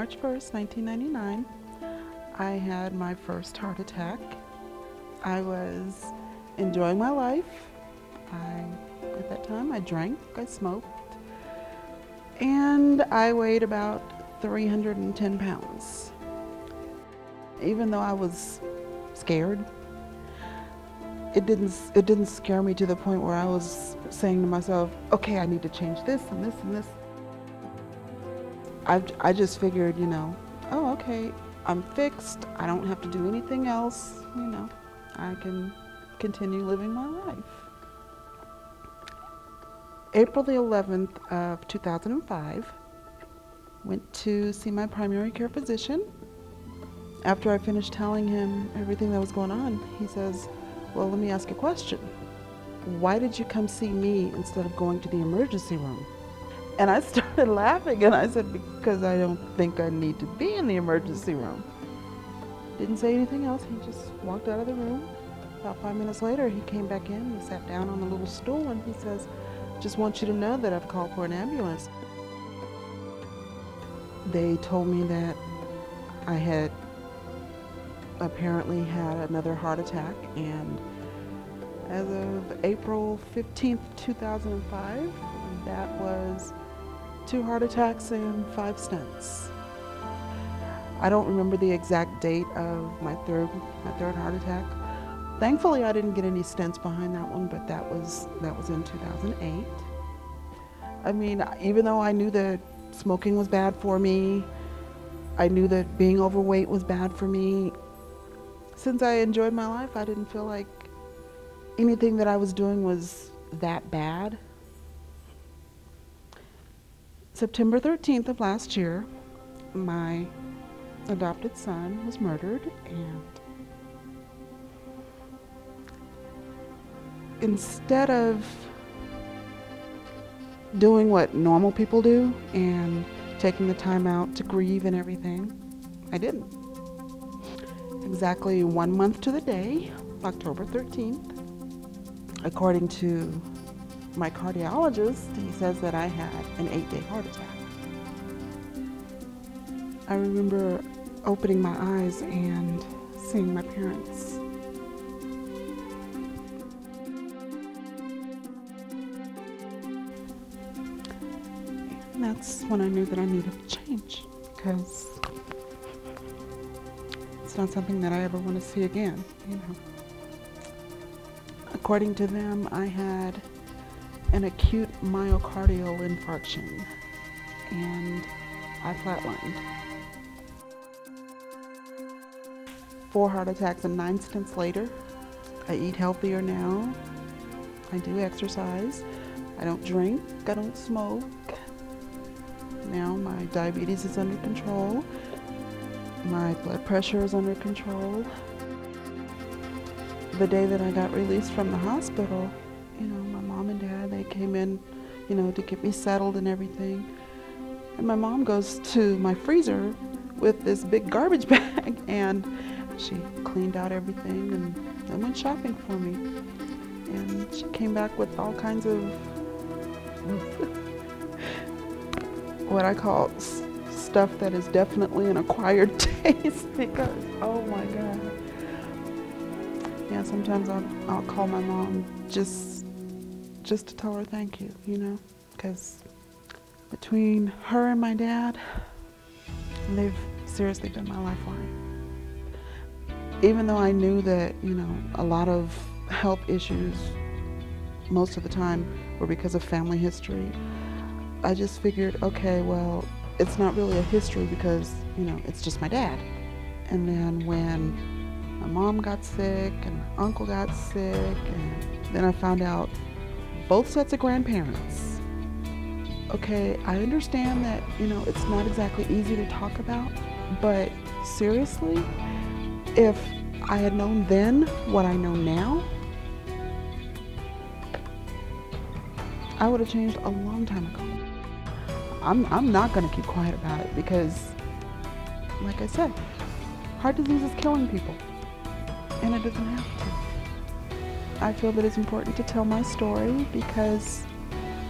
March 1st, 1999, I had my first heart attack. I was enjoying my life. At that time, I drank, I smoked, and I weighed about 310 pounds. Even though I was scared, it didn't scare me to the point where I was saying to myself, okay, I need to change this and this and this. I just figured, oh, okay, I'm fixed. I don't have to do anything else, I can continue living my life. April the 11th of 2005, went to see my primary care physician. After I finished telling him everything that was going on, he says, well, let me ask you a question. Why did you come see me instead of going to the emergency room? And I started laughing and I said, because I don't think I need to be in the emergency room. Didn't say anything else, he just walked out of the room. About 5 minutes later, he came back in, he sat down on a little stool and he says, just want you to know that I've called for an ambulance. They told me that I had apparently had another heart attack, and as of April 15th, 2005, that was 2 heart attacks and 5 stents. I don't remember the exact date of my third heart attack. Thankfully, I didn't get any stents behind that one, but that was in 2008. I mean, even though I knew that smoking was bad for me, I knew that being overweight was bad for me, since I enjoyed my life, I didn't feel like anything that I was doing was that bad. September 13th of last year, my adopted son was murdered, and instead of doing what normal people do and taking the time out to grieve and everything, I didn't. Exactly 1 month to the day, October 13th, according to my cardiologist, he says that I had an 8-day heart attack. I remember opening my eyes and seeing my parents. And that's when I knew that I needed to change, because it's not something that I ever want to see again, According to them, I had an acute myocardial infarction, and I flatlined. 4 heart attacks and 9 stents later. I eat healthier now. I do exercise. I don't drink. I don't smoke. Now my diabetes is under control. My blood pressure is under control. The day that I got released from the hospital, my mom and dad, they came in, to get me settled and everything. And my mom goes to my freezer with this big garbage bag, and she cleaned out everything and went shopping for me. And she came back with all kinds of what I call stuff that is definitely an acquired taste, because, oh my God. Yeah, sometimes I'll call my mom just to tell her thank you, because between her and my dad, they've seriously been my lifeline. Even though I knew that, a lot of health issues most of the time were because of family history, I just figured, okay, well, it's not really a history because, it's just my dad. And then when my mom got sick and my uncle got sick, and then I found out both sets of grandparents. Okay, I understand that, it's not exactly easy to talk about, but seriously, if I had known then what I know now, I would have changed a long time ago. I'm not going to keep quiet about it because, like I said, heart disease is killing people, and it doesn't have to. I feel that it's important to tell my story because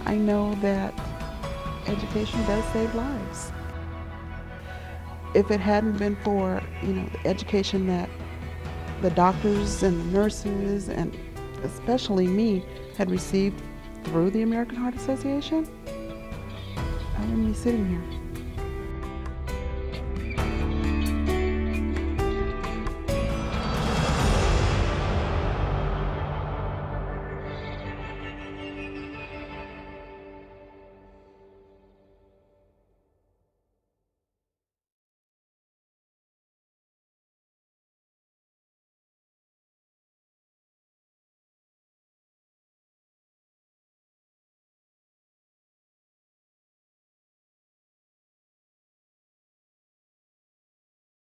I know that education does save lives. if it hadn't been for, the education that the doctors and the nurses and especially me had received through the American Heart Association, I wouldn't be sitting here.